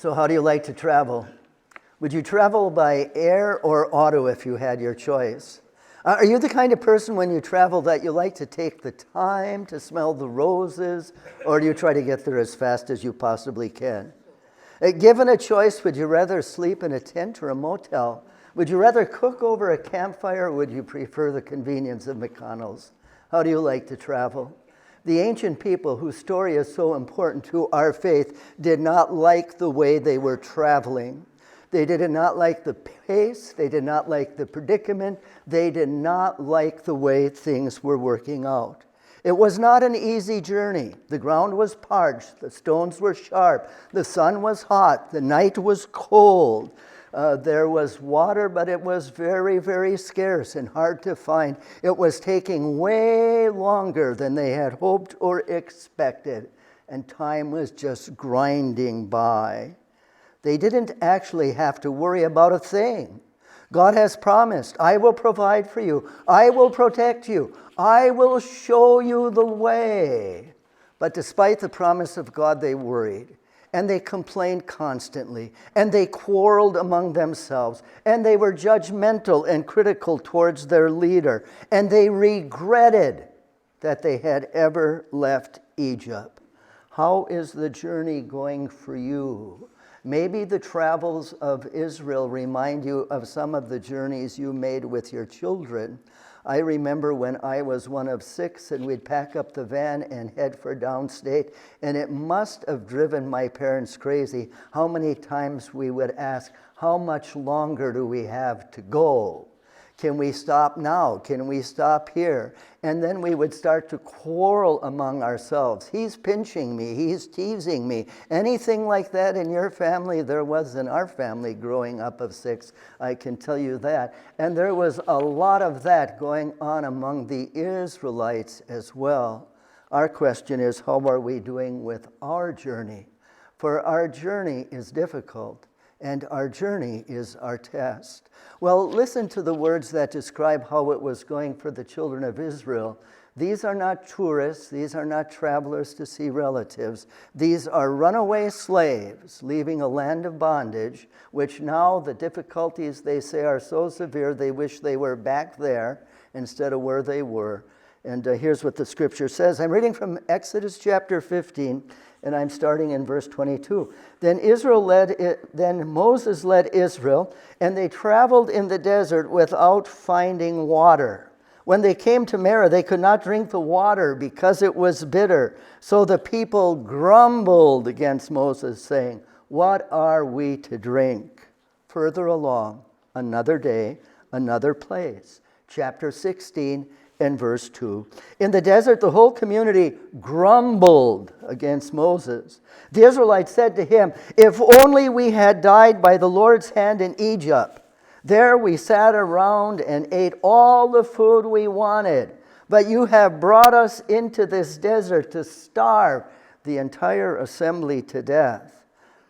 So how do you like to travel? Would you travel by air or auto if you had your choice? Are you the kind of person when you travel that you like to take the time to smell the roses, or do you try to get there as fast as you possibly can? Given a choice, would you rather sleep in a tent or a motel? Would you rather cook over a campfire, or would you prefer the convenience of McDonald's? How do you like to travel? The ancient people whose story is so important to our faith did not like the way they were traveling. They did not like the pace. They did not like the predicament. They did not like the way things were working out. It was not an easy journey. The ground was parched. The stones were sharp. The sun was hot. The night was cold. There was water, but it was very, very scarce and hard to find. It was taking way longer than they had hoped or expected, and time was just grinding by. They didn't actually have to worry about a thing. God has promised, I will provide for you. I will protect you. I will show you the way. But despite the promise of God, they worried. And they complained constantly. And they quarreled among themselves. And they were judgmental and critical towards their leader. And they regretted that they had ever left Egypt. How is the journey going for you? Maybe the travels of Israel remind you of some of the journeys you made with your children. I remember when I was one of 6 and we'd pack up the van and head for downstate, and it must have driven my parents crazy how many times we would ask, how much longer do we have to go? Can we stop now? Can we stop here? And then we would start to quarrel among ourselves. He's pinching me. He's teasing me. Anything like that in your family? There was in our family growing up of 6, I can tell you that. And there was a lot of that going on among the Israelites as well. Our question is, how are we doing with our journey? For our journey is difficult, and our journey is our test. Well, listen to the words that describe how it was going for the children of Israel. These are not tourists. These are not travelers to see relatives. These are runaway slaves leaving a land of bondage, which now the difficulties, they say, are so severe they wish they were back there instead of where they were. And here's what the scripture says. I'm reading from Exodus chapter 15, and I'm starting in verse 22. Then Moses led Israel, and they traveled in the desert without finding water. When they came to Marah, they could not drink the water because it was bitter. So the people grumbled against Moses, saying, "What are we to drink?" Further along, another day, another place. Chapter 16 and verse 2. In the desert, the whole community grumbled against Moses. The Israelites said to him, "If only we had died by the Lord's hand in Egypt. There we sat around and ate all the food we wanted. But you have brought us into this desert to starve the entire assembly to death."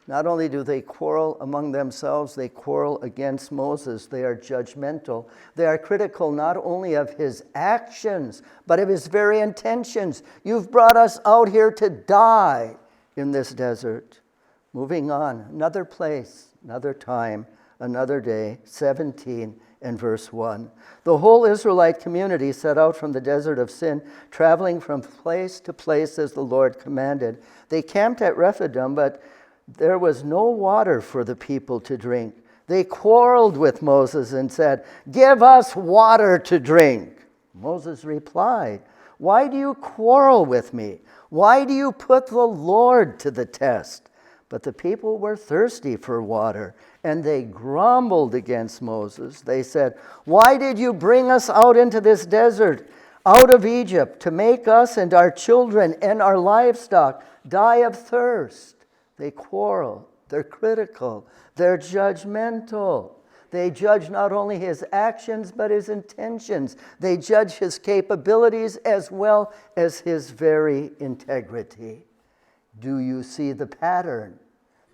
Not only do they quarrel among themselves, they quarrel against Moses. They are judgmental. They are critical not only of his actions, but of his very intentions. You've brought us out here to die in this desert. Moving on, another place, another time, another day, 17 and verse 1. The whole Israelite community set out from the desert of Sin, traveling from place to place as the Lord commanded. They camped at Rephidim, but there was no water for the people to drink. They quarreled with Moses and said, "Give us water to drink." Moses replied, "Why do you quarrel with me? Why do you put the Lord to the test?" But the people were thirsty for water, and they grumbled against Moses. They said, "Why did you bring us out into this desert, out of Egypt, to make us and our children and our livestock die of thirst?" They quarrel, they're critical, they're judgmental. They judge not only his actions, but his intentions. They judge his capabilities as well as his very integrity. Do you see the pattern?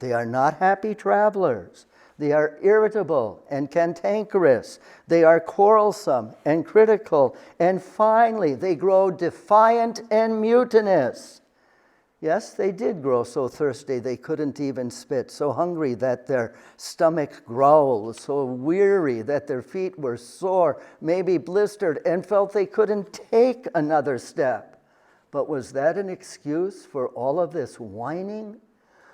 They are not happy travelers. They are irritable and cantankerous. They are quarrelsome and critical. And finally, they grow defiant and mutinous. Yes, they did grow so thirsty they couldn't even spit, so hungry that their stomach growled, so weary that their feet were sore, maybe blistered, and felt they couldn't take another step. But was that an excuse for all of this whining,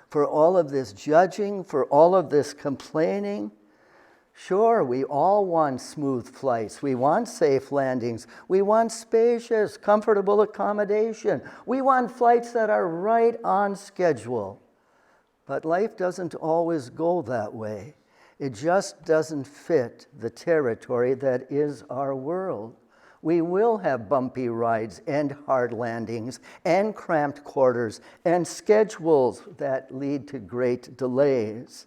for all of this judging, for all of this complaining? Sure, we all want smooth flights. We want safe landings. We want spacious, comfortable accommodation. We want flights that are right on schedule. But life doesn't always go that way. It just doesn't fit the territory that is our world. We will have bumpy rides and hard landings and cramped quarters and schedules that lead to great delays.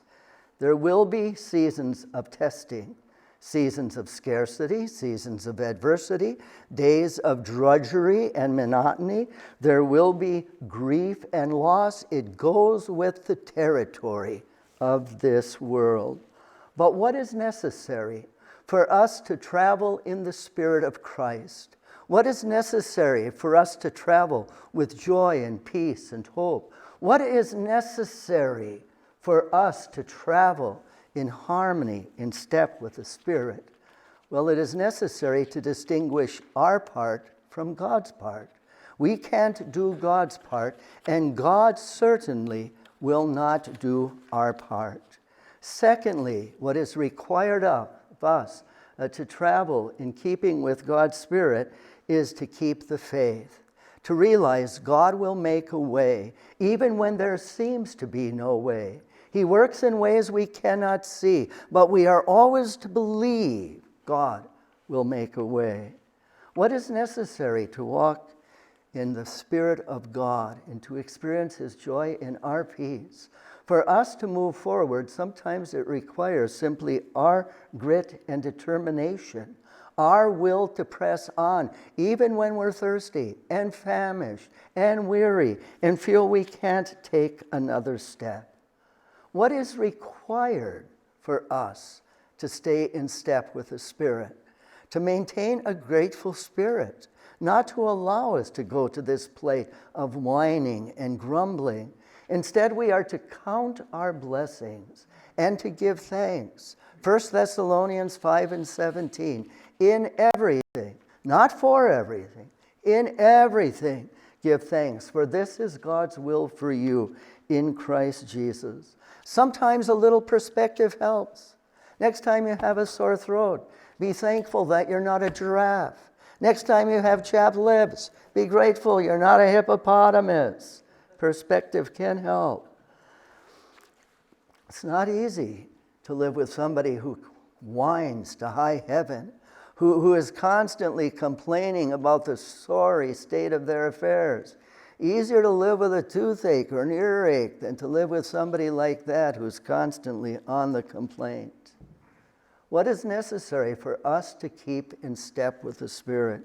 There will be seasons of testing, seasons of scarcity, seasons of adversity, days of drudgery and monotony. There will be grief and loss. It goes with the territory of this world. But what is necessary for us to travel in the Spirit of Christ? What is necessary for us to travel with joy and peace and hope? What is necessary for us to travel in harmony, in step with the Spirit? Well, it is necessary to distinguish our part from God's part. We can't do God's part, and God certainly will not do our part. Secondly, what is required of us to travel in keeping with God's Spirit is to keep the faith, to realize God will make a way, even when there seems to be no way. He works in ways we cannot see, but we are always to believe God will make a way. What is necessary to walk in the Spirit of God and to experience His joy in our peace? For us to move forward, sometimes it requires simply our grit and determination, our will to press on, even when we're thirsty and famished and weary and feel we can't take another step. What is required for us to stay in step with the Spirit? To maintain a grateful spirit, not to allow us to go to this place of whining and grumbling. Instead, we are to count our blessings and to give thanks. 1 Thessalonians 5:17, in everything, not for everything, in everything, give thanks, for this is God's will for you in Christ Jesus. Sometimes a little perspective helps. Next time you have a sore throat, be thankful that you're not a giraffe. Next time you have chapped lips, be grateful you're not a hippopotamus. Perspective can help. It's not easy to live with somebody who whines to high heaven, who is constantly complaining about the sorry state of their affairs. Easier to live with a toothache or an earache than to live with somebody like that who's constantly on the complaint. What is necessary for us to keep in step with the Spirit?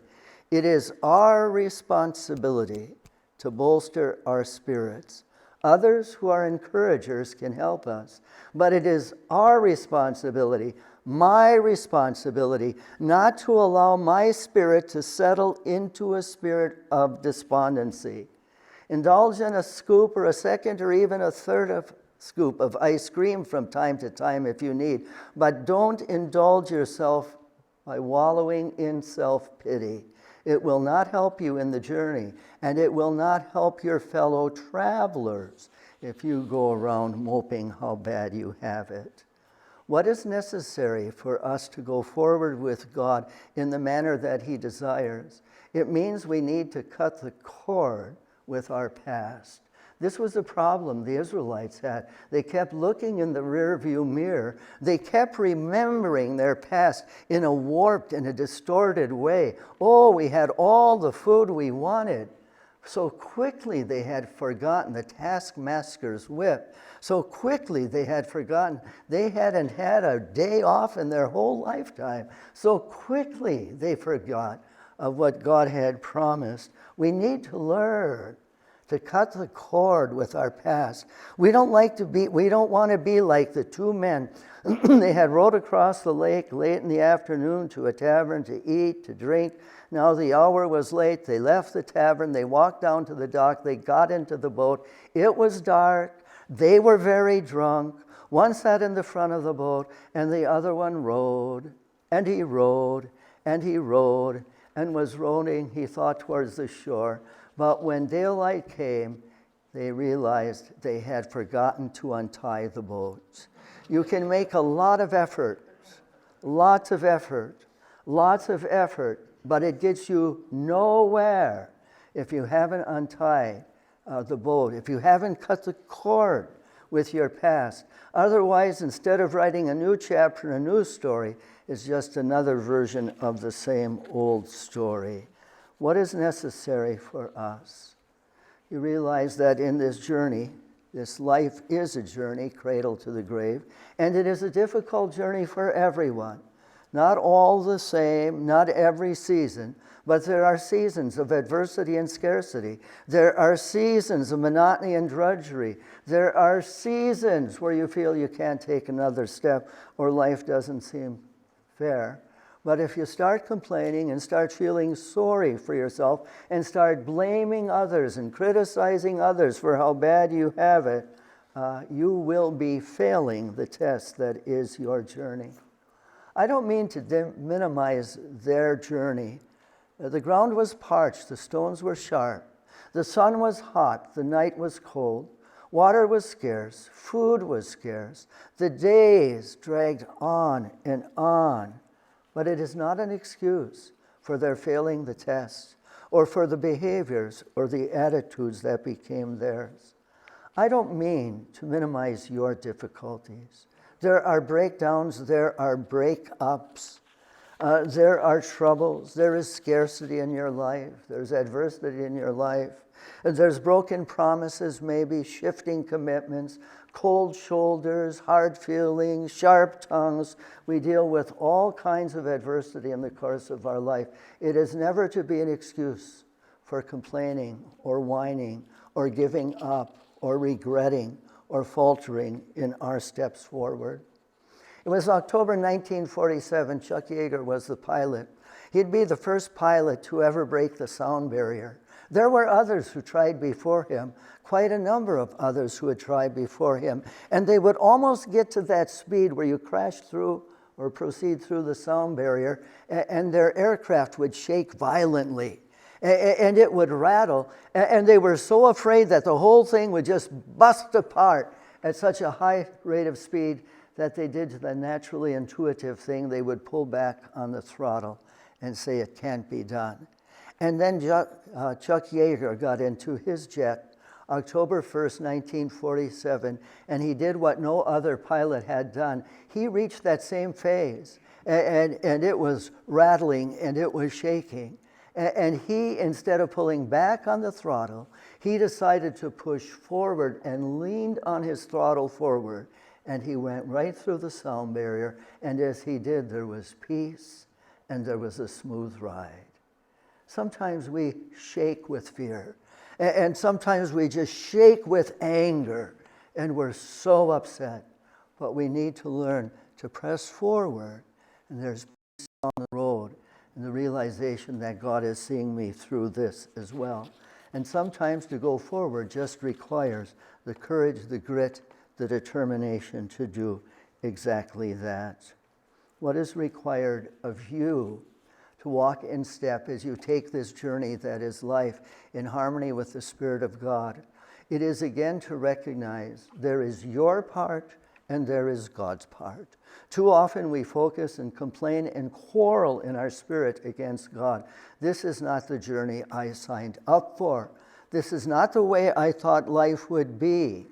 It is our responsibility to bolster our spirits. Others who are encouragers can help us, but it is our responsibility, my responsibility, not to allow my spirit to settle into a spirit of despondency. Indulge in a scoop or a second or even a third of scoop of ice cream from time to time if you need, but don't indulge yourself by wallowing in self-pity. It will not help you in the journey, and it will not help your fellow travelers if you go around moping how bad you have it. What is necessary for us to go forward with God in the manner that He desires? It means we need to cut the cord with our past. This was a problem the Israelites had. They kept looking in the rearview mirror. They kept remembering their past in a warped and a distorted way. Oh, we had all the food we wanted. So quickly they had forgotten the taskmaster's whip. So quickly they had forgotten they hadn't had a day off in their whole lifetime. So quickly they forgot of what God had promised. We need to learn to cut the cord with our past. We don't want to be like the two men. They had rowed across the lake late in the afternoon to a tavern to eat, to drink. Now the hour was late. They left the tavern. They walked down to the dock. They got into the boat. It was dark. They were very drunk. One sat in the front of the boat, and the other one rowed. And he rowed, and he rowed, and was rowing, he thought, towards the shore. But when daylight came, they realized they had forgotten to untie the boat. You can make a lot of effort, lots of effort, but it gets you nowhere if you haven't untied the boat, if you haven't cut the cord with your past. Otherwise, instead of writing a new chapter, a new story, it's just another version of the same old story. What is necessary for us? You realize that in this journey, this life is a journey, cradle to the grave, and it is a difficult journey for everyone. Not all the same, not every season, but there are seasons of adversity and scarcity. There are seasons of monotony and drudgery. There are seasons where you feel you can't take another step or life doesn't seem fair. But if you start complaining and start feeling sorry for yourself and start blaming others and criticizing others for how bad you have it, you will be failing the test that is your journey. I don't mean to minimize their journey. The ground was parched, the stones were sharp, the sun was hot, the night was cold, water was scarce, food was scarce, the days dragged on and on. But it is not an excuse for their failing the test or for the behaviors or the attitudes that became theirs. I don't mean to minimize your difficulties. There are breakdowns, there are breakups, there are troubles, there is scarcity in your life, there's adversity in your life, there's broken promises, maybe shifting commitments, cold shoulders, hard feelings, sharp tongues. We deal with all kinds of adversity in the course of our life. It is never to be an excuse for complaining or whining or giving up or regretting or faltering in our steps forward. It was October 1947. Chuck Yeager was the pilot. He'd be the first pilot to ever break the sound barrier. There were others who tried before him, quite a number of others who had tried before him, and they would almost get to that speed where you crash through or proceed through the sound barrier, and their aircraft would shake violently, and it would rattle, and they were so afraid that the whole thing would just bust apart at such a high rate of speed that they did the naturally intuitive thing. They would pull back on the throttle and say it can't be done. And then Chuck Yeager got into his jet October 1st, 1947, and he did what no other pilot had done. He reached that same phase, and it was rattling and it was shaking. And he, instead of pulling back on the throttle, he decided to push forward and leaned on his throttle forward. And he went right through the sound barrier, and as he did, there was peace and there was a smooth ride. Sometimes we shake with fear, and sometimes we just shake with anger, and we're so upset. But we need to learn to press forward, and there's peace on the road, and the realization that God is seeing me through this as well. And sometimes to go forward just requires the courage, the grit, the determination to do exactly that. What is required of you to walk in step as you take this journey that is life in harmony with the Spirit of God? It is again to recognize there is your part and there is God's part. Too often we focus and complain and quarrel in our spirit against God. This is not the journey I signed up for. This is not the way I thought life would be.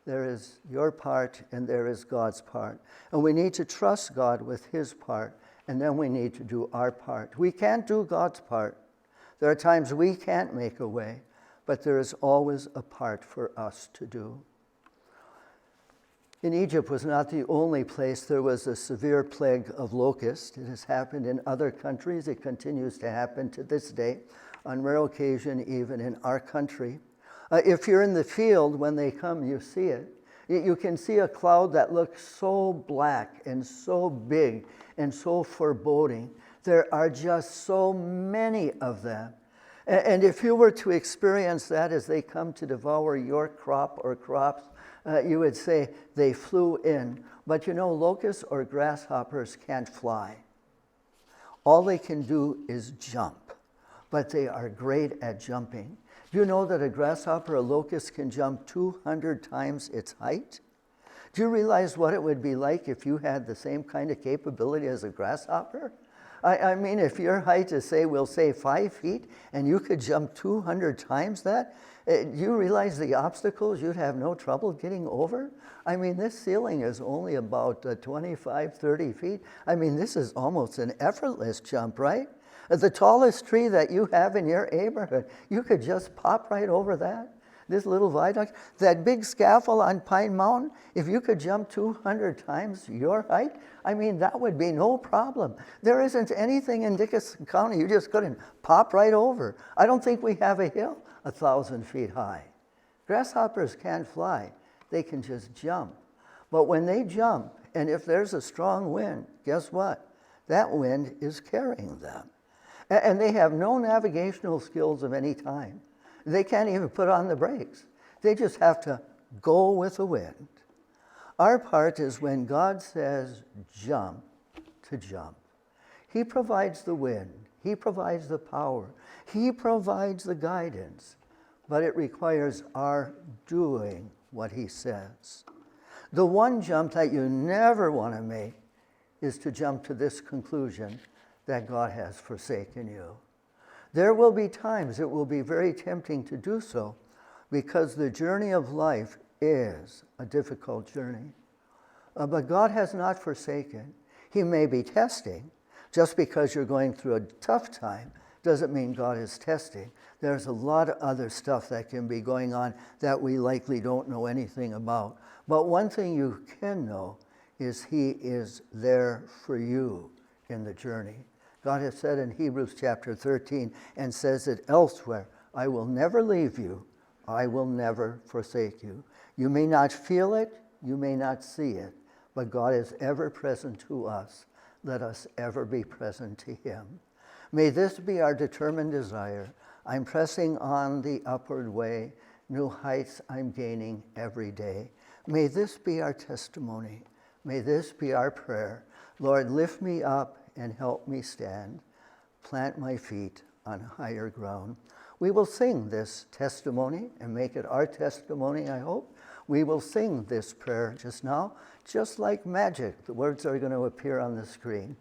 There is your part and there is God's part. And we need to trust God with his part, and then we need to do our part. We can't do God's part. There are times we can't make a way, but there is always a part for us to do. In Egypt was not the only place there was a severe plague of locusts. It has happened in other countries. It continues to happen to this day, on rare occasion even in our country. If you're in the field, when they come, you see it. You can see a cloud that looks so black and so big and so foreboding. There are just so many of them. And if you were to experience that as they come to devour your crop or crops, you would say they flew in. But you know, locusts or grasshoppers can't fly. All they can do is jump, but they are great at jumping. Do you know that a grasshopper, a locust, can jump 200 times its height? Do you realize what it would be like if you had the same kind of capability as a grasshopper? I mean, if your height is, we'll say 5 feet, and you could jump 200 times that, do you realize the obstacles you'd have no trouble getting over? I mean, this ceiling is only about 25, 30 feet. I mean, this is almost an effortless jump, right? The tallest tree that you have in your neighborhood, you could just pop right over that. This little viaduct, that big scaffold on Pine Mountain, if you could jump 200 times your height, I mean, that would be no problem. There isn't anything in Dickinson County you just couldn't pop right over. I don't think we have a hill 1,000 feet high. Grasshoppers can't fly. They can just jump. But when they jump, and if there's a strong wind, guess what? That wind is carrying them. And they have no navigational skills of any kind. They can't even put on the brakes. They just have to go with the wind. Our part is when God says jump, to jump. He provides the wind. He provides the power. He provides the guidance. But it requires our doing what he says. The one jump that you never want to make is to jump to this conclusion that God has forsaken you. There will be times it will be very tempting to do so because the journey of life is a difficult journey. But God has not forsaken. He may be testing. Just because you're going through a tough time doesn't mean God is testing. There's a lot of other stuff that can be going on that we likely don't know anything about. But one thing you can know is he is there for you in the journey. God has said in Hebrews chapter 13 and says it elsewhere, I will never leave you. I will never forsake you. You may not feel it. You may not see it. But God is ever present to us. Let us ever be present to him. May this be our determined desire. I'm pressing on the upward way. New heights I'm gaining every day. May this be our testimony. May this be our prayer. Lord, lift me up and help me stand. Plant my feet on higher ground. We will sing this testimony and make it our testimony, I hope. We will sing this prayer just now, just like magic. The words are going to appear on the screen.